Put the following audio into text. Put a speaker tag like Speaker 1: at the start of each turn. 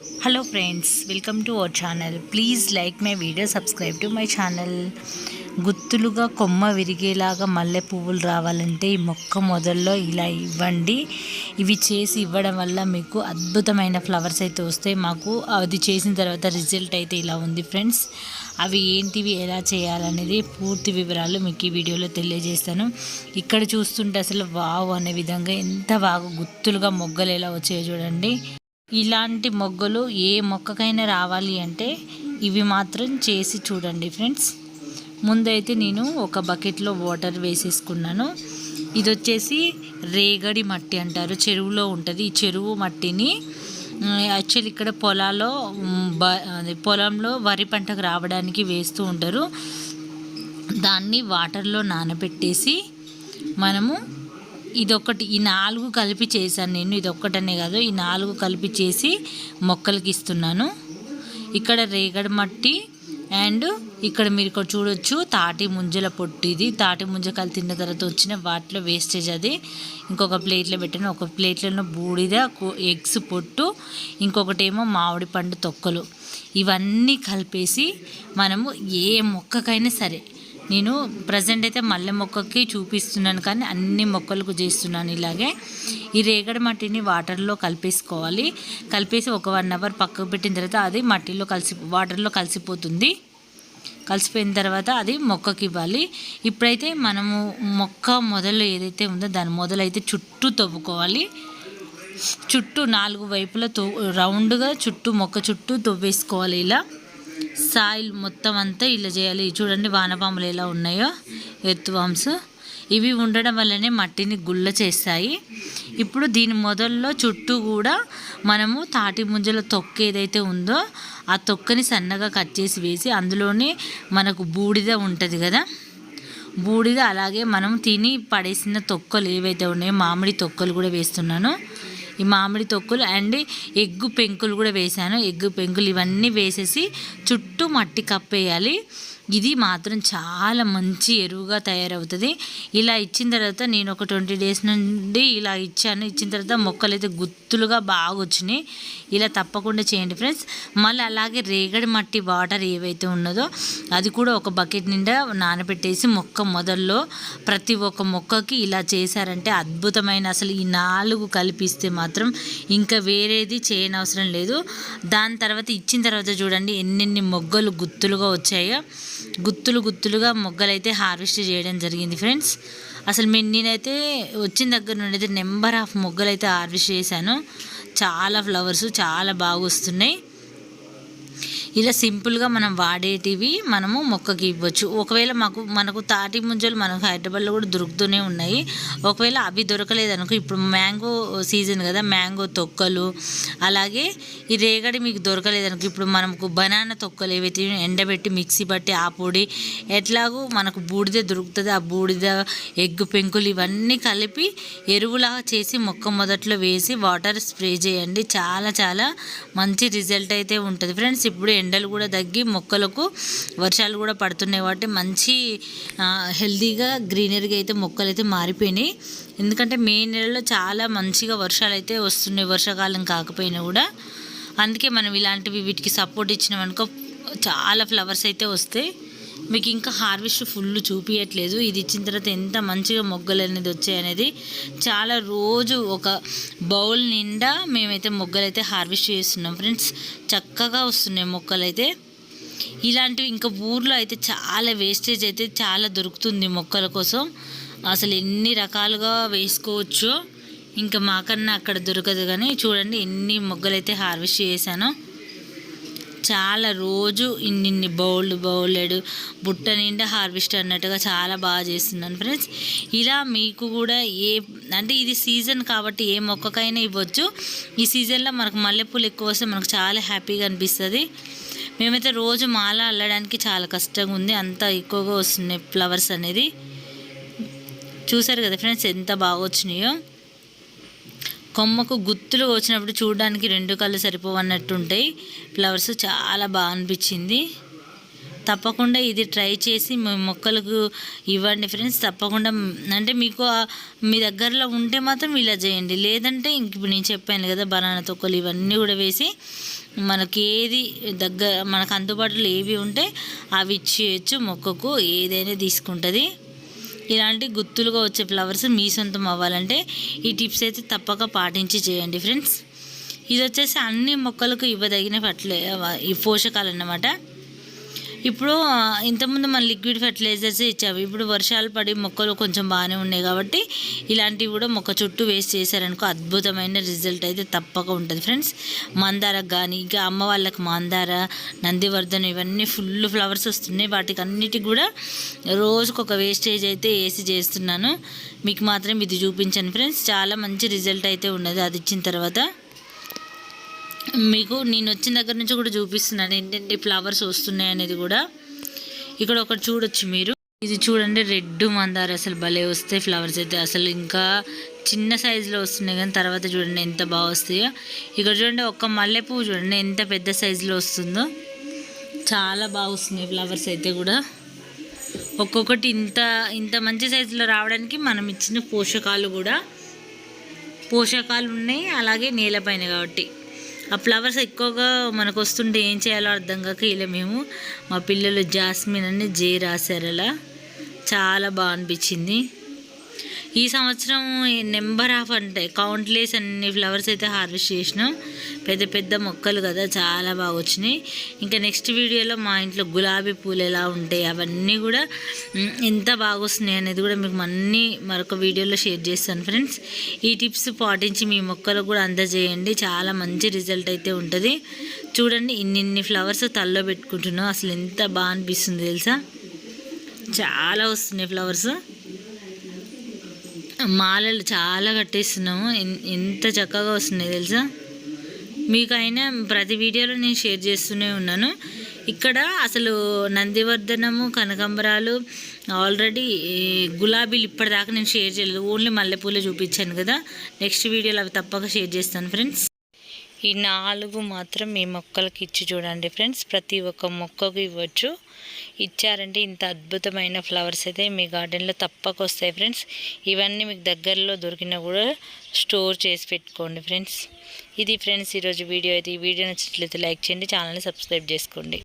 Speaker 1: Hello friends, welcome to our channel. Please like my video, subscribe to my channel. గుత్తులుగా కొమ్మ విరిగేలాగా మల్లె పువ్వులు రావాలంటే ఈ మొక్క మొదల్లో ఇలా ఇవ్వండి. ఇవి చేసి ఇవ్వడం వల్ల మీకు అద్భుతమైన ఫ్లవర్స్ అయితే వస్తాయి. మాకు అది చేసిన తర్వాత రిజల్ట్ అయితే ఇలా ఉంది ఫ్రెండ్స్. అవి ఏంటివి, ఎలా చేయాలనేది పూర్తి వివరాలు మీకు ఈ వీడియోలో తెలియజేస్తాను. ఇక్కడ చూస్తుంటే అసలు వావ్ అనే విధంగా ఎంత బాగా గుత్తులుగా మొగ్గలు ఎలా వచ్చాయో చూడండి. ఇలాంటి మొగ్గలు ఏ మొక్కకైనా రావాలి అంటే ఇవి మాత్రం చేసి చూడండి ఫ్రెండ్స్. ముందైతే నేను ఒక బకెట్లో వాటర్ వేసేసుకున్నాను. ఇది వచ్చేసి రేగడి మట్టి అంటారు, చెరువులో ఉంటుంది. ఈ చెరువు మట్టిని యాక్చువల్లీ ఇక్కడ పొలంలో వరి పంటకు రావడానికి వేస్తూ ఉంటారు. దాన్ని వాటర్లో నానబెట్టేసి మనము ఇదొకటి, ఈ 4 కలిపి చేశాను నేను. ఇదొక్కటనే కాదు, ఈ 4 కలిపి చేసి మొక్కలకి ఇస్తున్నాను. ఇక్కడ రేగడి మట్టి అండ్ ఇక్కడ మీరు ఇక్కడ చూడొచ్చు తాటి ముంజల పొట్టు. ఇది తాటి ముంజకాయలు తిన్న తర్వాత వచ్చిన వాటిలో వేస్టేజ్. అది ఇంకొక ప్లేట్లో పెట్టాను. ఒక ప్లేట్లలో బూడిద, ఎగ్స్ పొట్టు, ఇంకొకటేమో మామిడి పండు తొక్కలు. ఇవన్నీ కలిపేసి మనము ఏ మొక్కకైనా సరే, నేను ప్రజెంట్ అయితే మల్లె మొక్కకి చూపిస్తున్నాను, కానీ అన్ని మొక్కలకు చేస్తున్నాను ఇలాగే. ఈ రేగడి మట్టిని వాటర్లో కలిపేసుకోవాలి. కలిపేసి ఒక 1 అవర్ పక్కకు పెట్టిన తర్వాత అది మట్టిలో వాటర్లో కలిసిపోతుంది. కలిసిపోయిన తర్వాత అది మొక్కకి ఇవ్వాలి. ఇప్పుడైతే మనము మొక్క మొదలు ఏదైతే ఉందో దాని మొదలైతే చుట్టూ తవ్వుకోవాలి. చుట్టూ 4 వైపులా రౌండ్గా మొక్క చుట్టూ తవ్వేసుకోవాలి. ఇలా సాయిల్ మొత్తం అంతా ఇలా చేయాలి. చూడండి వానపాములు ఎలా ఉన్నాయో, ఎర్త్వామ్స్. ఇవి ఉండడం వల్లనే మట్టిని గుల్ల చేస్తాయి. ఇప్పుడు దీని మొదల్లో చుట్టూ కూడా మనము తాటి ముంజల తొక్క ఏదైతే ఉందో ఆ తొక్కని సన్నగా కట్ చేసి వేసి, అందులోనే మనకు బూడిద ఉంటుంది కదా, బూడిద, అలాగే మనం తిని పడేసిన తొక్కలు ఏవైతే ఉన్నాయో మామిడి తొక్కలు కూడా వేస్తున్నాను. ఈ మామిడి తొక్కులు అండ్ ఎగ్గు పెంకులు కూడా వేసాను. ఎగ్గు పెంకులు ఇవన్నీ వేసేసి చుట్టూ మట్టి కప్పేయాలి. ఇది మాత్రం చాలా మంచి ఎరువుగా తయారవుతుంది. ఇలా ఇచ్చిన తర్వాత నేను ఒక 20 డేస్ నుండి ఇలా ఇచ్చాను. ఇచ్చిన తర్వాత మొక్కలు అయితే గుత్తులుగా బాగా వచ్చినాయి. ఇలా తప్పకుండా చేయండి ఫ్రెండ్స్. మళ్ళీ అలాగే రేగడి మట్టి వాటర్ ఏవైతే ఉన్నదో అది కూడా ఒక బకెట్ నిండా నానబెట్టేసి మొక్క మొదల్లో ప్రతి ఒక్క మొక్కకి ఇలా చేశారంటే అద్భుతమైన, అసలు ఈ 4 కలిపిస్తే మాత్రం ఇంకా వేరేది చేయనవసరం లేదు. దాని తర్వాత ఇచ్చిన తర్వాత చూడండి ఎన్నెన్ని మొగ్గలు గుత్తులుగా వచ్చాయో. గుత్తులుగా మొగ్గలైతే హార్వెస్ట్ చేయడం జరిగింది ఫ్రెండ్స్. అసలు నేనైతే వచ్చిన దగ్గర నుండి అయితే నెంబర్ ఆఫ్ మొగ్గలు అయితే హార్వెస్ట్ చేశాను. చాలా ఫ్లవర్స్ చాలా బాగా వస్తున్నాయి. ఇలా సింపుల్గా మనం వాడేటివి మనము మొక్కకి ఇవ్వచ్చు. ఒకవేళ మనకు తాటి ముంజలు మనకు హైదరాబాద్లో కూడా దొరుకుతూనే ఉన్నాయి. ఒకవేళ అవి దొరకలేదనుకో, ఇప్పుడు మ్యాంగో సీజన్ కదా, మ్యాంగో తొక్కలు, అలాగే ఈ రేగడి మీకు దొరకలేదనుకో, ఇప్పుడు మనకు బనానా తొక్కలు ఏవైతే ఎండబెట్టి మిక్సీ పట్టి ఆ పొడి, ఎట్లాగో మనకు బూడిద దొరుకుతుంది, ఆ బూడిద, ఎగ్గు పెంకులు ఇవన్నీ కలిపి ఎరువులాగా చేసి మొక్క మొదట్లో వేసి వాటర్ స్ప్రే చేయండి. చాలా చాలా మంచి రిజల్ట్ అయితే ఉంటుంది ఫ్రెండ్స్. ఇప్పుడు ఎండలు కూడా తగ్గి మొక్కలకు వర్షాలు కూడా పడుతున్నాయి కాబట్టి మంచి హెల్తీగా గ్రీనరీగా అయితే మొక్కలు అయితే మారిపోయినాయి. ఎందుకంటే మే నెలలో చాలా మంచిగా వర్షాలు అయితే వస్తున్నాయి, వర్షాకాలం కాకపోయినా కూడా. అందుకే మనం ఇలాంటివి వీటికి సపోర్ట్ ఇచ్చినామనుకో చాలా ఫ్లవర్స్ అయితే వస్తాయి. మీకు ఇంకా హార్వెస్ట్ ఫుల్ చూపించట్లేదు. ఇది ఇచ్చిన తర్వాత ఎంత మంచిగా మొగ్గలు అనేది వచ్చాయనేది చాలా రోజు ఒక బౌల్ నిండా మేమైతే మొగ్గలు అయితే హార్వెస్ట్ చేస్తున్నాం ఫ్రెండ్స్. చక్కగా వస్తున్నాయి మొక్కలు అయితే. ఇలాంటివి ఇంకా ఊర్లో అయితే చాలా వేస్టేజ్ అయితే చాలా దొరుకుతుంది మొక్కల కోసం. అసలు ఎన్ని రకాలుగా వేసుకోవచ్చో, ఇంకా మాకన్నా అక్కడ దొరకదు. కానీ చూడండి ఎన్ని మొగ్గలు అయితే హార్వెస్ట్ చేశానో. చాలా రోజు ఇన్ని బౌలెడు బుట్ట నిండా హార్వెస్ట్ అన్నట్టుగా చాలా బాగా చేస్తున్నాను ఫ్రెండ్స్. ఇలా మీకు కూడా అంటే ఇది సీజన్ కాబట్టి ఏ మొక్కకైనా ఇవ్వచ్చు. ఈ సీజన్లో మనకు మల్లెపూలు ఎక్కువ వస్తే మనకు చాలా హ్యాపీగా అనిపిస్తుంది. మేమైతే రోజు మాల అల్లడానికి చాలా కష్టంగా ఉంది, అంత ఎక్కువగా వస్తున్నాయి ఫ్లవర్స్ అనేది. చూసారు కదా ఫ్రెండ్స్ ఎంత బాగా వచ్చినాయో. కొమ్మకు గుత్తులు వచ్చినప్పుడు చూడడానికి 2 కళ్ళు సరిపోవన్నట్టు ఉంటాయి ఫ్లవర్స్. చాలా బాగా అనిపించింది. తప్పకుండా ఇది ట్రై చేసి మీ మొక్కలకు ఇవ్వండి ఫ్రెండ్స్. తప్పకుండా అంటే మీకు మీ దగ్గరలో ఉంటే మాత్రం ఇలా చేయండి. లేదంటే ఇంక ఇప్పుడు నేను చెప్పాను కదా బనానా తొక్కలు ఇవన్నీ కూడా వేసి మనకి ఏది మనకు అందుబాటులో ఏవి ఉంటే అవి ఇచ్చేయచ్చు. మొక్కకు ఏదైనా తీసుకుంటుంది. ఇలాంటి గుత్తులుగా వచ్చే ఫ్లవర్స్ మీ సొంతం అవ్వాలంటే ఈ టిప్స్ అయితే తప్పక పాటించి చేయండి ఫ్రెండ్స్. ఇది వచ్చేసి అన్ని మొక్కలకు ఇవ్వదగిన ఈ పోషకాలు అన్నమాట. ఇప్పుడు ఇంతకుముందు మన లిక్విడ్ ఫెర్టిలైజర్స్ ఇచ్చాము. ఇప్పుడు వర్షాలు పడి మొక్కలు కొంచెం బాగానే ఉన్నాయి కాబట్టి ఇలాంటివి కూడా మొక్క చుట్టూ వేస్ట్ చేశారనుకో అద్భుతమైన రిజల్ట్ అయితే తప్పక ఉంటుంది ఫ్రెండ్స్. మందారకు కానీ ఇంకా అమ్మ వాళ్ళకి మందార, నందివర్ధనం ఇవన్నీ ఫుల్ ఫ్లవర్స్ వస్తున్నాయి. వాటికి అన్నిటికి కూడా రోజుకొక వేస్టేజ్ అయితే వేసి చేస్తున్నాను. మీకు మాత్రం ఇది చూపించాను ఫ్రెండ్స్. చాలా మంచి రిజల్ట్ అయితే ఉన్నది అది ఇచ్చిన తర్వాత. మీకు నేను వచ్చిన దగ్గర నుంచి కూడా చూపిస్తున్నాను ఏంటంటే ఫ్లవర్స్ వస్తున్నాయి అనేది కూడా. ఇక్కడ ఒకటి చూడొచ్చు మీరు, ఇది చూడండి రెడ్ మందార. అసలు భలే వస్తాయి ఫ్లవర్స్ అయితే. అసలు ఇంకా చిన్న సైజులో వస్తున్నాయి కానీ తర్వాత చూడండి ఎంత బాగా వస్తాయో. ఇక్కడ చూడండి ఒక్క మల్లెపువ్వు చూడండి ఎంత పెద్ద సైజులో వస్తుందో. చాలా బాగా వస్తున్నాయి ఫ్లవర్స్ అయితే కూడా. ఒక్కొక్కటి ఇంత మంచి సైజులో రావడానికి మనం ఇచ్చిన పోషకాలు ఉన్నాయి. అలాగే నేలపైన కాబట్టి ఆ ఫ్లవర్స్ ఎక్కువగా మనకు వస్తుంటే ఏం చేయాలో అర్థం కాక ఇలా మేము మా పిల్లలు జాస్మిన్ అని జే రాశారు. అలా చాలా బాగా అనిపించింది. ఈ సంవత్సరం నెంబర్ ఆఫ్ అంటే కౌంట్లెస్ అన్ని ఫ్లవర్స్ అయితే హార్వెస్ట్ చేసినాం. పెద్ద పెద్ద మొక్కలు కదా, చాలా బాగా వచ్చినాయి. ఇంకా నెక్స్ట్ వీడియోలో మా ఇంట్లో గులాబీ పూలు ఎలా ఉంటాయి అవన్నీ కూడా ఎంత బాగా వస్తున్నాయి అనేది కూడా మీకు అన్నీ మరొక వీడియోలో షేర్ చేస్తాను ఫ్రెండ్స్. ఈ టిప్స్ పాటించి మీ మొక్కలకు కూడా అందజేయండి. చాలా మంచి రిజల్ట్ అయితే ఉంటుంది. చూడండి ఇన్ని ఫ్లవర్స్ తల్లో పెట్టుకుంటున్నాం. అసలు ఎంత బాగా అనిపిస్తుంది తెలుసా. చాలా వస్తున్నాయి ఫ్లవర్స్. మాలలు చాలా కట్టేస్తున్నాము. ఎంత చక్కగా వస్తున్నాయి తెలుసా. మీకైనా ప్రతి వీడియోలో నేను షేర్ చేస్తూనే ఉన్నాను. ఇక్కడ అసలు నందివర్ధనము, కనకాంబరాలు, ఆల్రెడీ గులాబీలు ఇప్పటిదాకా నేను షేర్ చేయలేదు. ఓన్లీ మల్లెపూలే చూపించాను కదా. నెక్స్ట్ వీడియోలో అవి తప్పక షేర్ చేస్తాను ఫ్రెండ్స్. ఈ 4 మాత్రం మీ మొక్కలకి ఇచ్చి చూడండి ఫ్రెండ్స్. ప్రతి ఒక్క మొక్కకు ఇవ్వచ్చు. ఇచ్చారంటే ఇంత అద్భుతమైన ఫ్లవర్స్ అయితే మీ గార్డెన్లో తప్పక వస్తాయి ఫ్రెండ్స్. ఇవన్నీ మీకు దగ్గరలో దొరికినా కూడా స్టోర్ చేసి పెట్టుకోండి ఫ్రెండ్స్. ఇది ఫ్రెండ్స్ ఈరోజు వీడియో అయితే. ఈ వీడియో నచ్చినట్లయితే లైక్ చేయండి, ఛానల్ని సబ్స్క్రైబ్ చేసుకోండి.